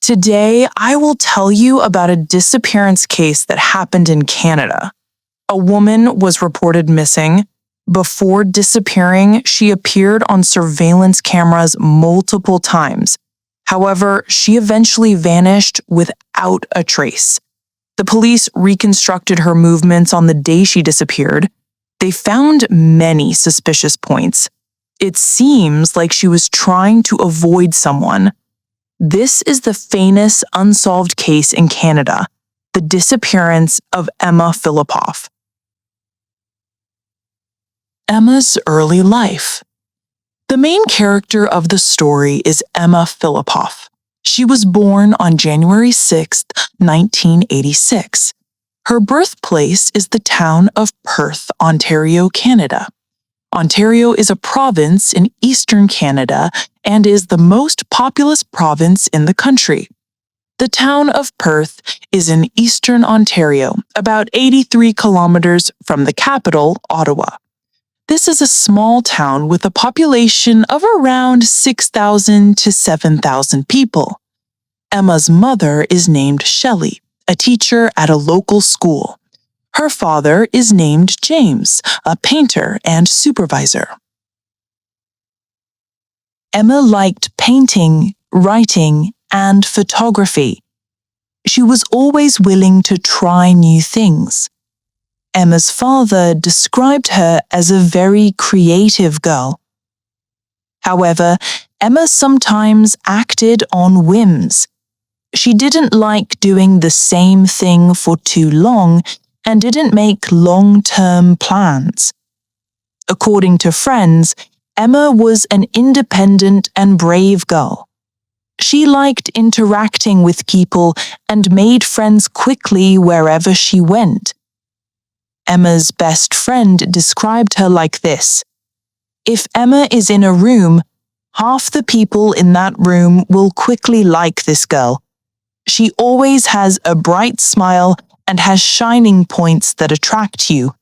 Today, I will tell you about a disappearance case that happened in Canada. A woman was reported missing. Before disappearing, she appeared on surveillance cameras multiple times. However, she eventually vanished without a trace. The police reconstructed her movements on the day she disappeared. They found many suspicious points. It seems like she was trying to avoid someone. This is the famous unsolved case in Canada, the disappearance of Emma Fillipoff. Emma's early life. The main character of the story is Emma Fillipoff. She was born on January 6, 1986. Her birthplace is the town of Perth, Ontario, Canada. Ontario is a province in eastern Canada and is the most populous province in the country. The town of Perth is in eastern Ontario, about 83 kilometers from the capital, Ottawa. This is a small town with a population of around 6,000 to 7,000 people. Emma's mother is named Shelley, a teacher at a local school. Her father is named James, a painter and supervisor. Emma liked painting, writing, and photography. She was always willing to try new things. Emma's father described her as a very creative girl. However, Emma sometimes acted on whims. She didn't like doing the same thing for too long and didn't make long-term plans. According to friends, Emma was an independent and brave girl. She liked interacting with people and made friends quickly wherever she went. Emma's best friend described her like this: "If Emma is in a room, half the people in that room will quickly like this girl. She always has a bright smile and has shining points that attract you."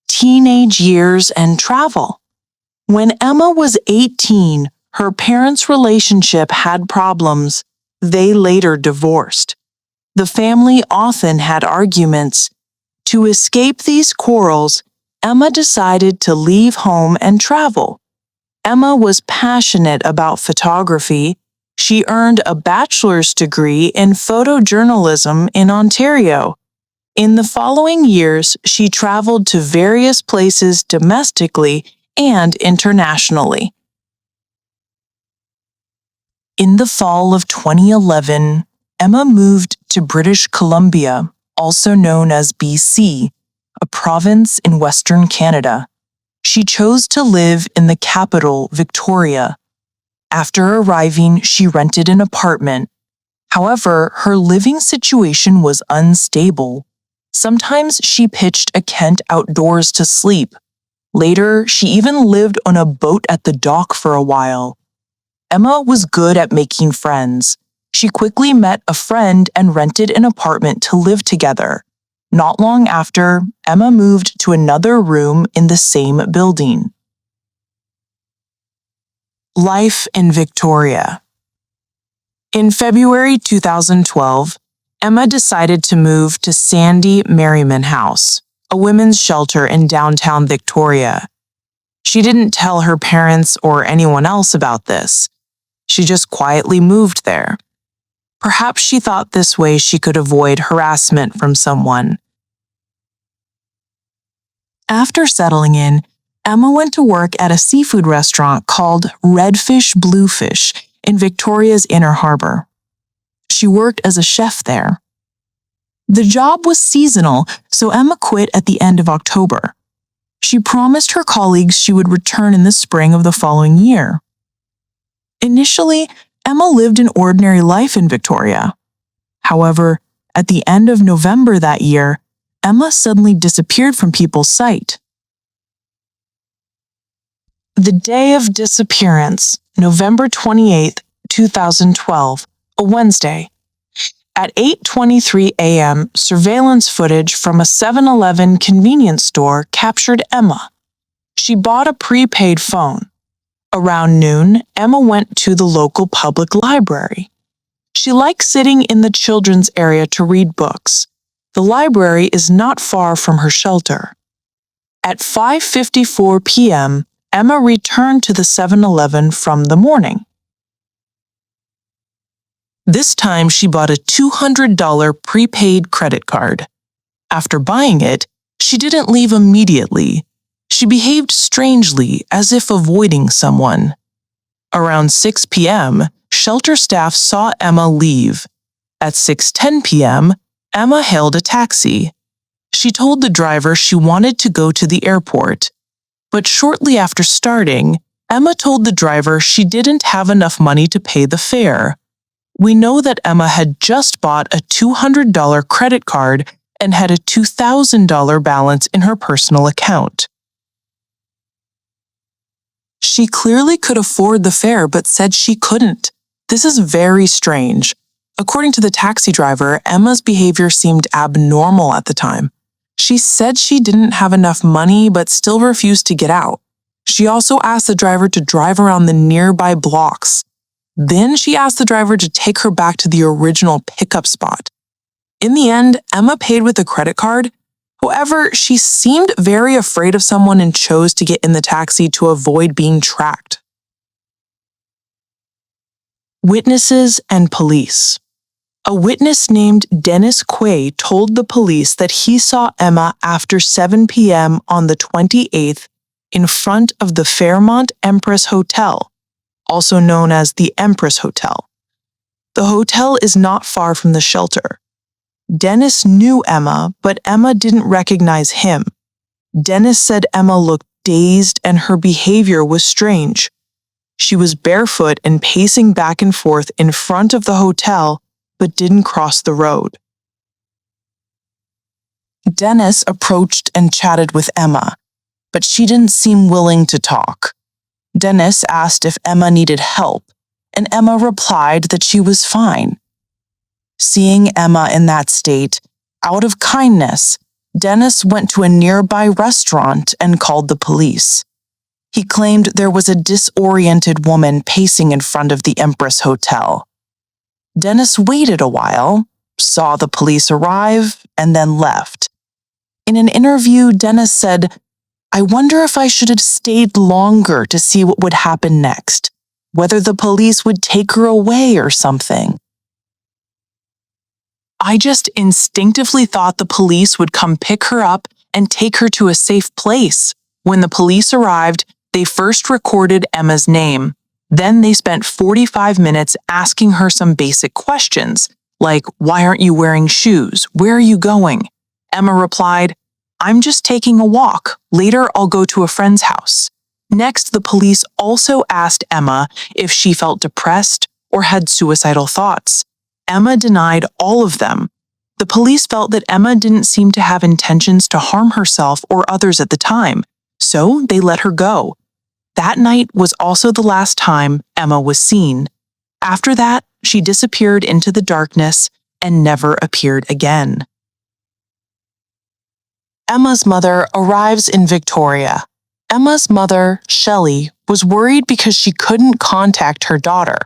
Teenage years and travel. When Emma was 18, her parents' relationship had problems. They later divorced. The family often had arguments. To escape these quarrels, Emma decided to leave home and travel. Emma was passionate about photography. She earned a bachelor's degree in photojournalism in Ontario. In the following years, she traveled to various places domestically and internationally. In the fall of 2011, Emma moved to British Columbia, also known as BC, a province in Western Canada. She chose to live in the capital, Victoria. After arriving, she rented an apartment. However, her living situation was unstable. Sometimes she pitched a tent outdoors to sleep. Later, she even lived on a boat at the dock for a while. Emma was good at making friends. She quickly met a friend and rented an apartment to live together. Not long after, Emma moved to another room in the same building. Life in Victoria. In February 2012, Emma decided to move to Sandy Merriman House, a women's shelter in downtown Victoria. She didn't tell her parents or anyone else about this. She just quietly moved there. Perhaps she thought this way she could avoid harassment from someone. After settling in, Emma went to work at a seafood restaurant called Redfish Bluefish in Victoria's Inner Harbor. She worked as a chef there. The job was seasonal, so Emma quit at the end of October. She promised her colleagues she would return in the spring of the following year. Initially, Emma lived an ordinary life in Victoria. However, at the end of November that year, Emma suddenly disappeared from people's sight. The day of disappearance, November 28, 2012, a Wednesday. At 8:23 a.m., surveillance footage from a 7-Eleven convenience store captured Emma. She bought a prepaid phone. Around noon, Emma went to the local public library. She liked sitting in the children's area to read books. The library is not far from her shelter. At 5:54 p.m., Emma returned to the 7-Eleven from the morning. This time she bought a $200 prepaid credit card. After buying it, she didn't leave immediately. She behaved strangely, as if avoiding someone. Around 6 p.m., shelter staff saw Emma leave. At 6:10 p.m., Emma hailed a taxi. She told the driver she wanted to go to the airport. But shortly after starting, Emma told the driver she didn't have enough money to pay the fare. We know that Emma had just bought a $200 credit card and had a $2,000 balance in her personal account. She clearly could afford the fare but said she couldn't. This is very strange. According to the taxi driver, Emma's behavior seemed abnormal at the time. She said she didn't have enough money but still refused to get out. She also asked the driver to drive around the nearby blocks. Then she asked the driver to take her back to the original pickup spot. In the end, Emma paid with a credit card. However, she seemed very afraid of someone and chose to get in the taxi to avoid being tracked. Witnesses and police. A witness named Dennis Quay told the police that he saw Emma after 7 p.m. on the 28th in front of the Fairmont Empress Hotel, also known as the Empress Hotel. The hotel is not far from the shelter. Dennis knew Emma, but Emma didn't recognize him. Dennis said Emma looked dazed and her behavior was strange. She was barefoot and pacing back and forth in front of the hotel, but didn't cross the road. Dennis approached and chatted with Emma, but she didn't seem willing to talk. Dennis asked if Emma needed help, and Emma replied that she was fine. Seeing Emma in that state, out of kindness, Dennis went to a nearby restaurant and called the police. He claimed there was a disoriented woman pacing in front of the Empress Hotel. Dennis waited a while, saw the police arrive, and then left. In an interview, Dennis said, "I wonder if I should have stayed longer to see what would happen next, whether the police would take her away or something. I just instinctively thought the police would come pick her up and take her to a safe place. When the police arrived, they first recorded Emma's name. Then they spent 45 minutes asking her some basic questions, like, why aren't you wearing shoes? Where are you going? Emma replied, I'm just taking a walk. Later, I'll go to a friend's house. Next, the police also asked Emma if she felt depressed or had suicidal thoughts. Emma denied all of them. The police felt that Emma didn't seem to have intentions to harm herself or others at the time, so they let her go. That night was also the last time Emma was seen. After that, she disappeared into the darkness and never appeared again. Emma's mother arrives in Victoria. Emma's mother, Shelley, was worried because she couldn't contact her daughter.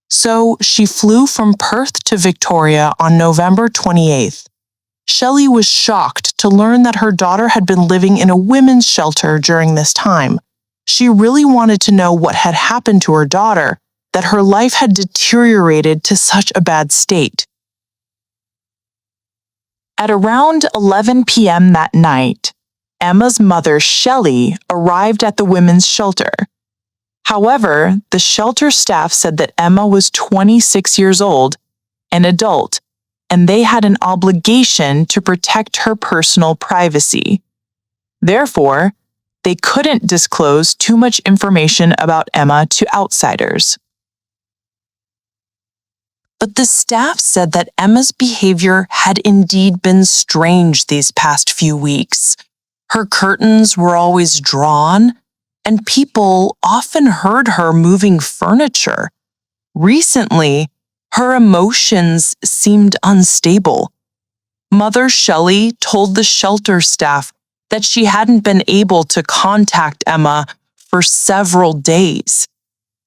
So she flew from Perth to Victoria on November 28th. Shelley was shocked to learn that her daughter had been living in a women's shelter during this time. She really wanted to know what had happened to her daughter, that her life had deteriorated to such a bad state. At around 11 p.m. that night, Emma's mother, Shelley, arrived at the women's shelter. However, the shelter staff said that Emma was 26 years old, an adult, and they had an obligation to protect her personal privacy. Therefore, they couldn't disclose too much information about Emma to outsiders. But the staff said that Emma's behavior had indeed been strange these past few weeks. Her curtains were always drawn, and people often heard her moving furniture. Recently, her emotions seemed unstable. Mother Shelley told the shelter staff that she hadn't been able to contact Emma for several days.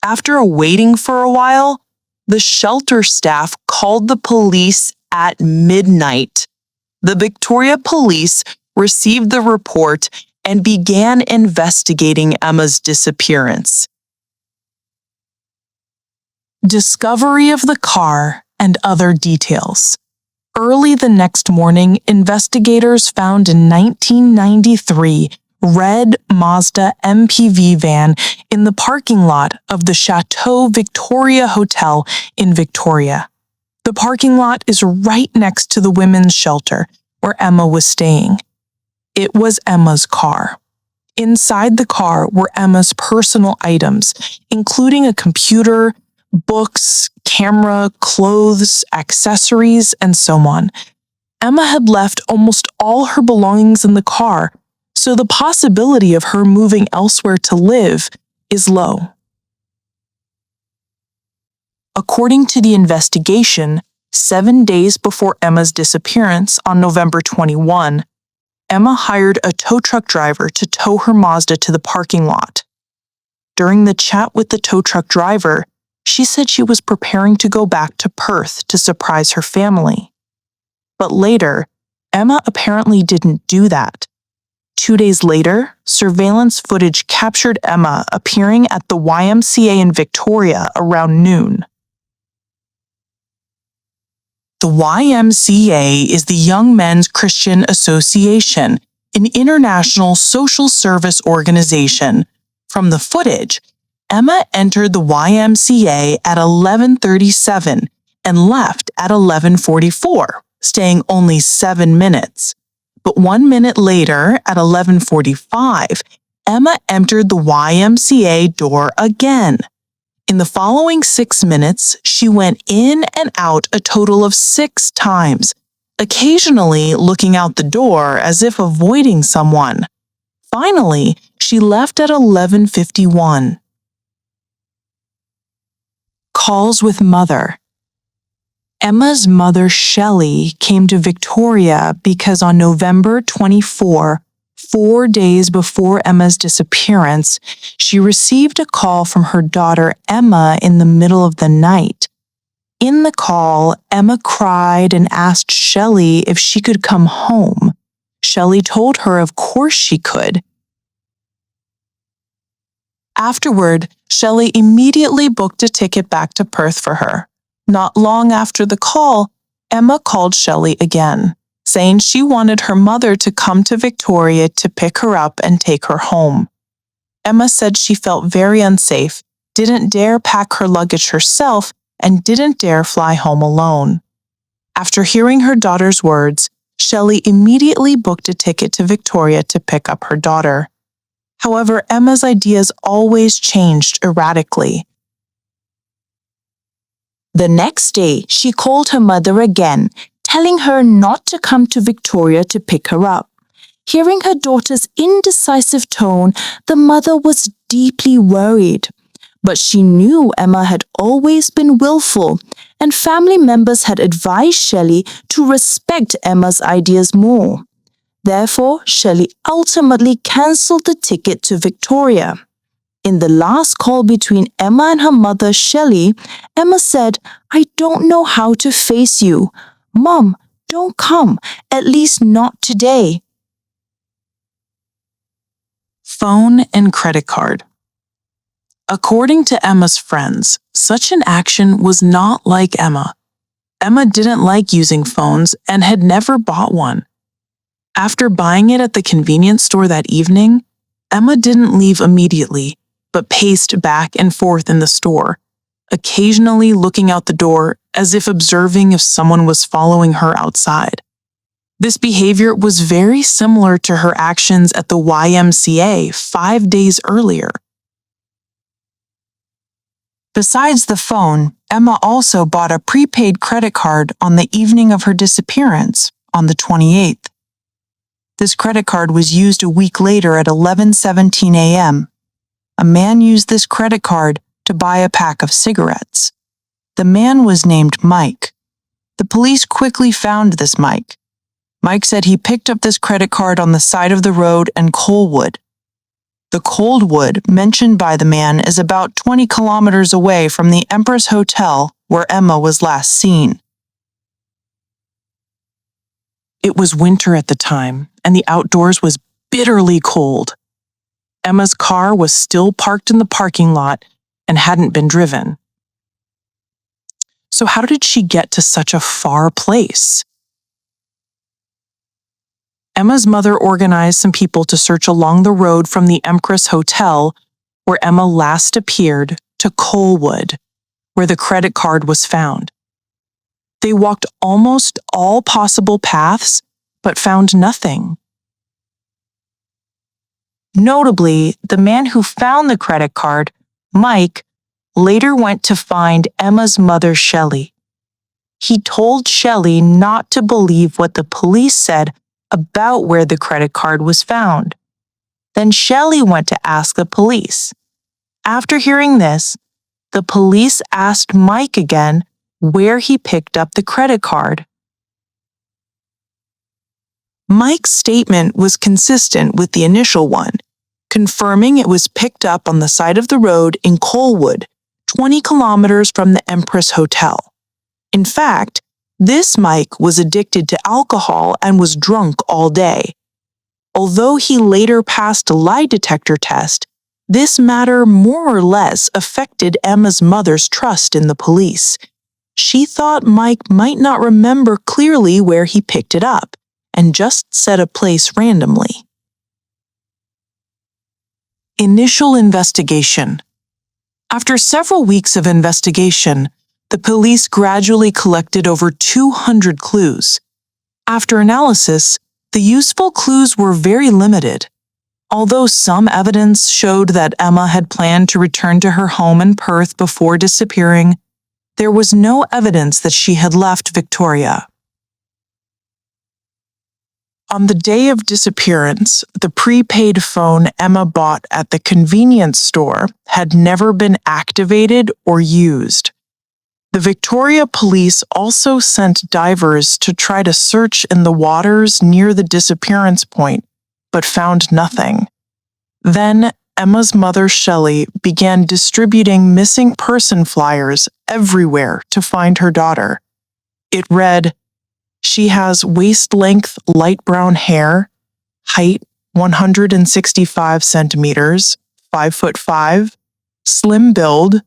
After waiting for a while, the shelter staff called the police at midnight. The Victoria police received the report and began investigating Emma's disappearance. Discovery of the car and other details. Early the next morning, investigators found a 1993 red Mazda MPV van in the parking lot of the Chateau Victoria Hotel in Victoria. The parking lot is right next to the women's shelter where Emma was staying. It was Emma's car. Inside the car were Emma's personal items, including a computer, books, camera, clothes, accessories, and so on. Emma had left almost all her belongings in the car, so the possibility of her moving elsewhere to live is low. According to the investigation, 7 days before Emma's disappearance on November 21, Emma hired a tow truck driver to tow her Mazda to the parking lot. During the chat with the tow truck driver, she said she was preparing to go back to Perth to surprise her family. But later, Emma apparently didn't do that. 2 days later, surveillance footage captured Emma appearing at the YMCA in Victoria around noon. The YMCA is the Young Men's Christian Association, an international social service organization. From the footage, Emma entered the YMCA at 11:37 and left at 11:44, staying only 7 minutes. But 1 minute later, at 11:45, Emma entered the YMCA door again. In the following 6 minutes, she went in and out a total of 6 times, occasionally looking out the door as if avoiding someone. Finally, she left at 11:51. Calls with mother. Emma's mother, Shelley, came to Victoria because on November 24, 4 days before Emma's disappearance, she received a call from her daughter Emma in the middle of the night. In the call, Emma cried and asked Shelley if she could come home. Shelley told her of course she could. Afterward, Shelley immediately booked a ticket back to Perth for her. Not long after the call, Emma called Shelley again, saying she wanted her mother to come to Victoria to pick her up and take her home. Emma said she felt very unsafe, didn't dare pack her luggage herself, and didn't dare fly home alone. After hearing her daughter's words, Shelley immediately booked a ticket to Victoria to pick up her daughter. However, Emma's ideas always changed erratically. The next day, she called her mother again, telling her not to come to Victoria to pick her up. Hearing her daughter's indecisive tone, the mother was deeply worried. But she knew Emma had always been willful, and family members had advised Shelley to respect Emma's ideas more. Therefore, Shelley ultimately cancelled the ticket to Victoria. In the last call between Emma and her mother, Shelley, Emma said, "I don't know how to face you. Mom, don't come, at least not today." Phone and credit card. According to Emma's friends, such an action was not like Emma. Emma didn't like using phones and had never bought one. After buying it at the convenience store that evening, Emma didn't leave immediately, but paced back and forth in the store, occasionally looking out the door as if observing if someone was following her outside. This behavior was very similar to her actions at the YMCA 5 days earlier. Besides the phone, Emma also bought a prepaid credit card on the evening of her disappearance, on the 28th. This credit card was used a week later at 11:17 a.m. A man used this credit card to buy a pack of cigarettes. The man was named Mike. The police quickly found this Mike. Mike said he picked up this credit card on the side of the road in Colwood. The Coldwood mentioned by the man is about 20 kilometers away from the Empress Hotel where Emma was last seen. It was winter at the time, and the outdoors was bitterly cold. Emma's car was still parked in the parking lot and hadn't been driven. So how did she get to such a far place? Emma's mother organized some people to search along the road from the Empress Hotel, where Emma last appeared, to Coalwood, where the credit card was found. They walked almost all possible paths, but found nothing. Notably, the man who found the credit card, Mike, later went to find Emma's mother, Shelley. He told Shelley not to believe what the police said about where the credit card was found. Then Shelley went to ask the police. After hearing this, the police asked Mike again where he picked up the credit card. Mike's statement was consistent with the initial one, confirming it was picked up on the side of the road in Coalwood, 20 kilometers from the Empress Hotel. In fact, this Mike was addicted to alcohol and was drunk all day. Although he later passed a lie detector test, this matter more or less affected Emma's mother's trust in the police. She thought Mike might not remember clearly where he picked it up and just said a place randomly. Initial investigation. After several weeks of investigation, the police gradually collected over 200 clues. After analysis, the useful clues were very limited. Although some evidence showed that Emma had planned to return to her home in Perth before disappearing, there was no evidence that she had left Victoria. On the day of disappearance, the prepaid phone Emma bought at the convenience store had never been activated or used. The Victoria Police also sent divers to try to search in the waters near the disappearance point, but found nothing. Then Emma's mother, Shelley, began distributing missing person flyers everywhere to find her daughter. It read, "She has waist-length light brown hair, height 165 centimeters, 5'5", slim build,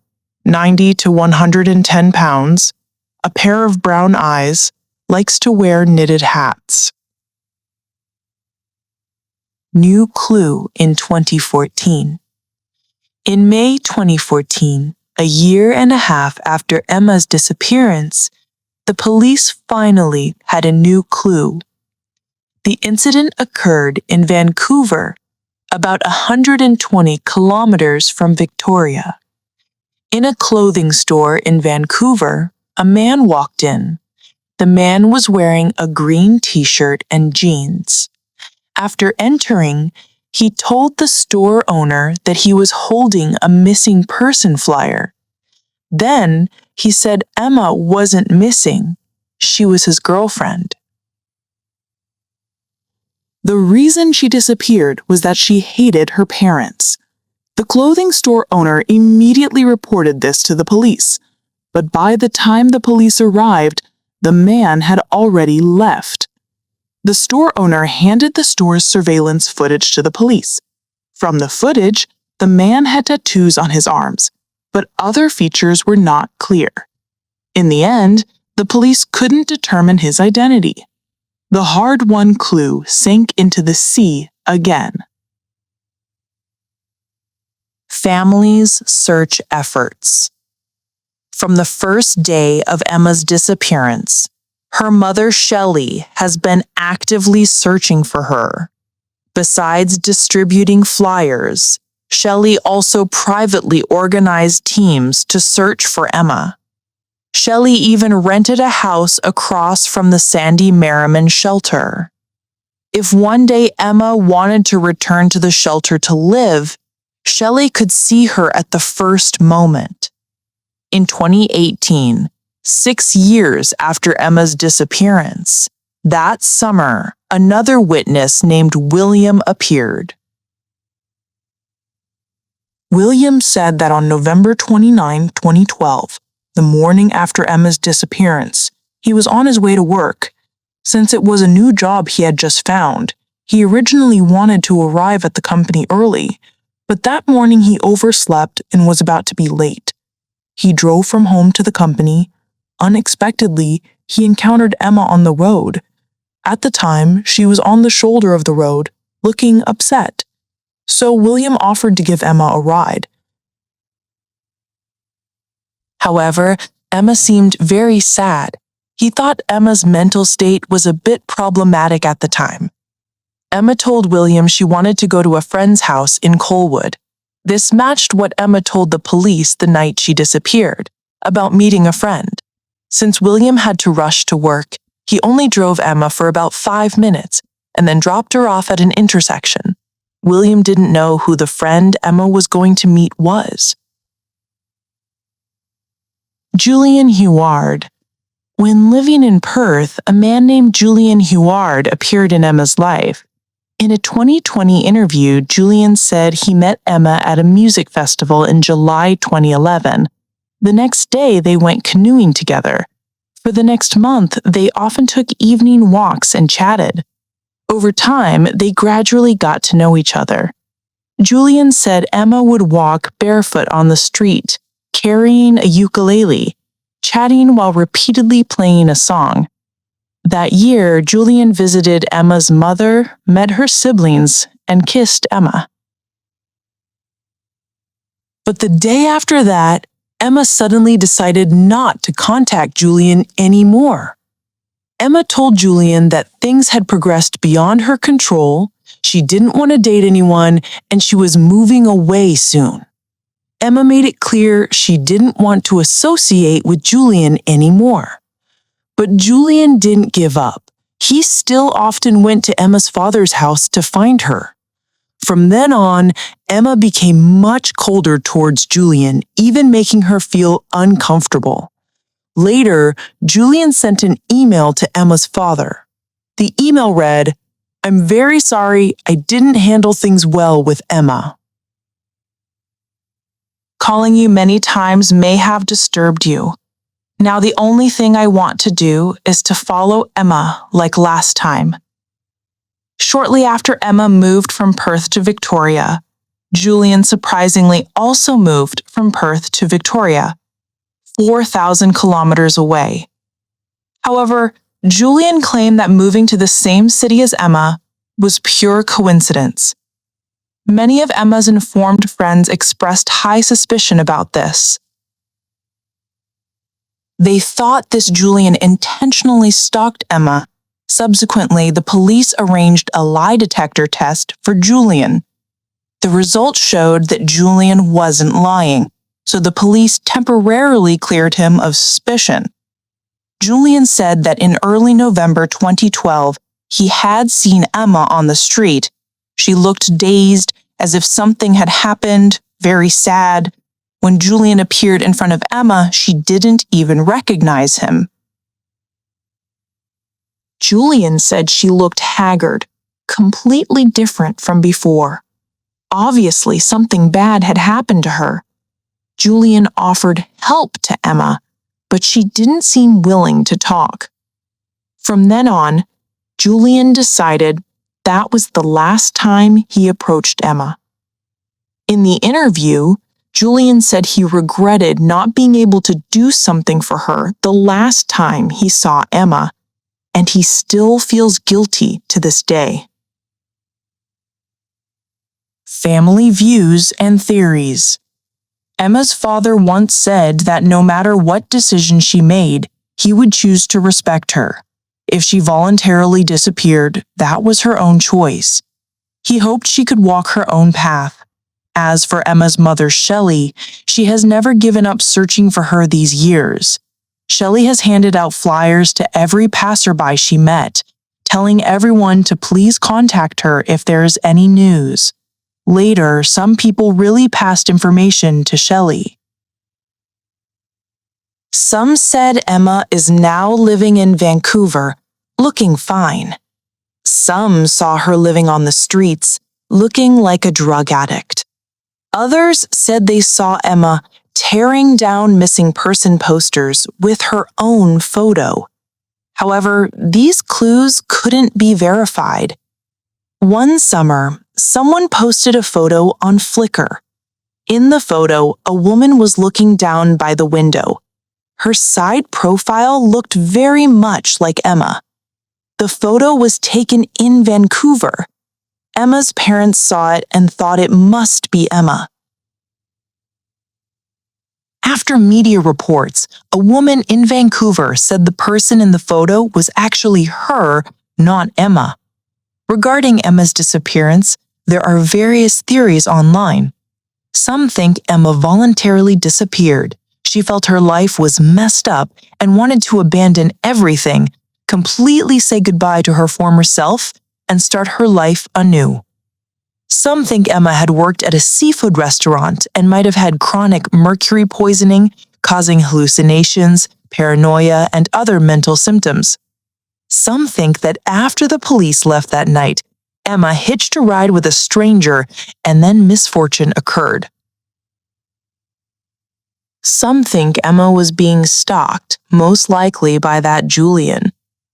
90 to 110 pounds, a pair of brown eyes, likes to wear knitted hats." New clue in 2014. In May 2014, a year and a half after Emma's disappearance, the police finally had a new clue. The incident occurred in Vancouver, about 120 kilometers from Victoria. In a clothing store in Vancouver, a man walked in. The man was wearing a green t-shirt and jeans. After entering, he told the store owner that he was holding a missing person flyer. Then he said Emma wasn't missing. She was his girlfriend. The reason she disappeared was that she hated her parents. The clothing store owner immediately reported this to the police, but by the time the police arrived, the man had already left. The store owner handed the store's surveillance footage to the police. From the footage, the man had tattoos on his arms, but other features were not clear. In the end, the police couldn't determine his identity. The hard-won clue sank into the sea again. Family's search efforts. From the first day of Emma's disappearance, her mother, Shelley, has been actively searching for her. Besides distributing flyers, Shelley also privately organized teams to search for Emma. Shelley even rented a house across from the Sandy Merriman shelter. If one day Emma wanted to return to the shelter to live, Shelley could see her at the first moment. In 2018, 6 years after Emma's disappearance, that summer, another witness named William appeared. William said that on November 29, 2012, the morning after Emma's disappearance, he was on his way to work. Since it was a new job he had just found, he originally wanted to arrive at the company early, but that morning he overslept and was about to be late. He drove from home to the company. Unexpectedly, he encountered Emma on the road. At the time, she was on the shoulder of the road, looking upset. So William offered to give Emma a ride. However, Emma seemed very sad. He thought Emma's mental state was a bit problematic at the time. Emma told William she wanted to go to a friend's house in Colwood. This matched what Emma told the police the night she disappeared, about meeting a friend. Since William had to rush to work, he only drove Emma for about 5 minutes and then dropped her off at an intersection. William didn't know who the friend Emma was going to meet was. Julian Huard. When living in Perth, a man named Julian Huard appeared in Emma's life. In a 2020 interview, Julian said he met Emma at a music festival in July 2011. The next day, they went canoeing together. For the next month, they often took evening walks and chatted. Over time, they gradually got to know each other. Julian said Emma would walk barefoot on the street, carrying a ukulele, chatting while repeatedly playing a song. That year, Julian visited Emma's mother, met her siblings, and kissed Emma. But the day after that, Emma suddenly decided not to contact Julian anymore. Emma told Julian that things had progressed beyond her control, she didn't want to date anyone, and she was moving away soon. Emma made it clear she didn't want to associate with Julian anymore. But Julian didn't give up. He still often went to Emma's father's house to find her. From then on, Emma became much colder towards Julian, even making her feel uncomfortable. Later, Julian sent an email to Emma's father. The email read, "I'm very sorry, I didn't handle things well with Emma. Calling you many times may have disturbed you. Now the only thing I want to do is to follow Emma like last time." Shortly after Emma moved from Perth to Victoria, Julian surprisingly also moved from Perth to Victoria, 4,000 kilometers away. However, Julian claimed that moving to the same city as Emma was pure coincidence. Many of Emma's informed friends expressed high suspicion about this. They thought this Julian intentionally stalked Emma. Subsequently, the police arranged a lie detector test for Julian. The results showed that Julian wasn't lying, so the police temporarily cleared him of suspicion. Julian said that in early November 2012, he had seen Emma on the street. She looked dazed, as if something had happened, very sad. When Julian appeared in front of Emma, she didn't even recognize him. Julian said she looked haggard, completely different from before. Obviously, something bad had happened to her. Julian offered help to Emma, but she didn't seem willing to talk. From then on, Julian decided that was the last time he approached Emma. In the interview, Julian said he regretted not being able to do something for her the last time he saw Emma, and he still feels guilty to this day. Family views and theories. Emma's father once said that no matter what decision she made, he would choose to respect her. If she voluntarily disappeared, that was her own choice. He hoped she could walk her own path. As for Emma's mother, Shelley, she has never given up searching for her these years. Shelley has handed out flyers to every passerby she met, telling everyone to please contact her if there is any news. Later, some people really passed information to Shelley. Some said Emma is now living in Vancouver, looking fine. Some saw her living on the streets, looking like a drug addict. Others said they saw Emma tearing down missing person posters with her own photo. However, these clues couldn't be verified. One summer, someone posted a photo on Flickr. In the photo, a woman was looking down by the window. Her side profile looked very much like Emma. The photo was taken in Vancouver. Emma's parents saw it and thought it must be Emma. After media reports, a woman in Vancouver said the person in the photo was actually her, not Emma. Regarding Emma's disappearance, there are various theories online. Some think Emma voluntarily disappeared. She felt her life was messed up and wanted to abandon everything, completely say goodbye to her former self, and start her life anew. Some think Emma had worked at a seafood restaurant and might have had chronic mercury poisoning, causing hallucinations, paranoia, and other mental symptoms. Some think that after the police left that night, Emma hitched a ride with a stranger and then misfortune occurred. Some think Emma was being stalked, most likely by that Julian.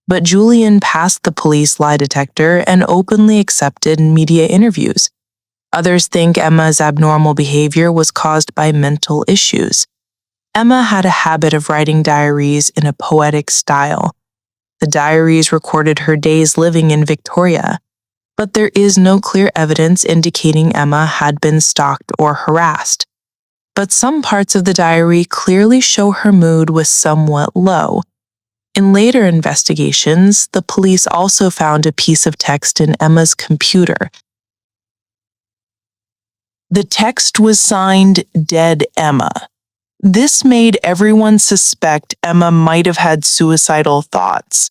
But Julian passed the police lie detector and openly accepted media interviews. Others think Emma's abnormal behavior was caused by mental issues. Emma had a habit of writing diaries in a poetic style. The diaries recorded her days living in Victoria, but there is no clear evidence indicating Emma had been stalked or harassed. But some parts of the diary clearly show her mood was somewhat low. In later investigations, the police also found a piece of text in Emma's computer. The text was signed Dead Emma. This made everyone suspect Emma might have had suicidal thoughts.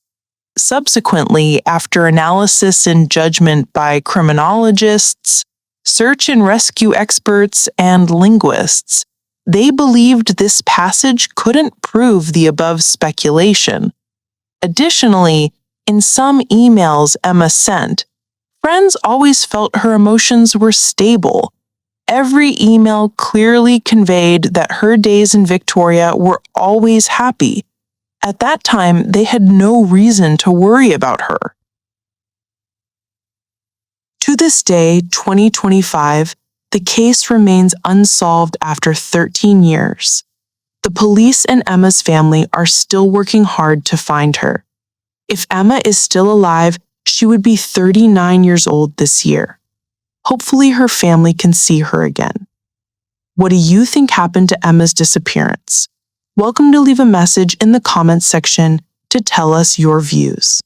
Subsequently, after analysis and judgment by criminologists, search and rescue experts, and linguists, they believed this passage couldn't prove the above speculation. Additionally, in some emails Emma sent, friends always felt her emotions were stable. Every email clearly conveyed that her days in Victoria were always happy. At that time, they had no reason to worry about her. To this day, 2025, the case remains unsolved after 13 years. The police and Emma's family are still working hard to find her. If Emma is still alive, she would be 39 years old this year. Hopefully her family can see her again. What do you think happened to Emma's disappearance? Welcome to leave a message in the comments section to tell us your views.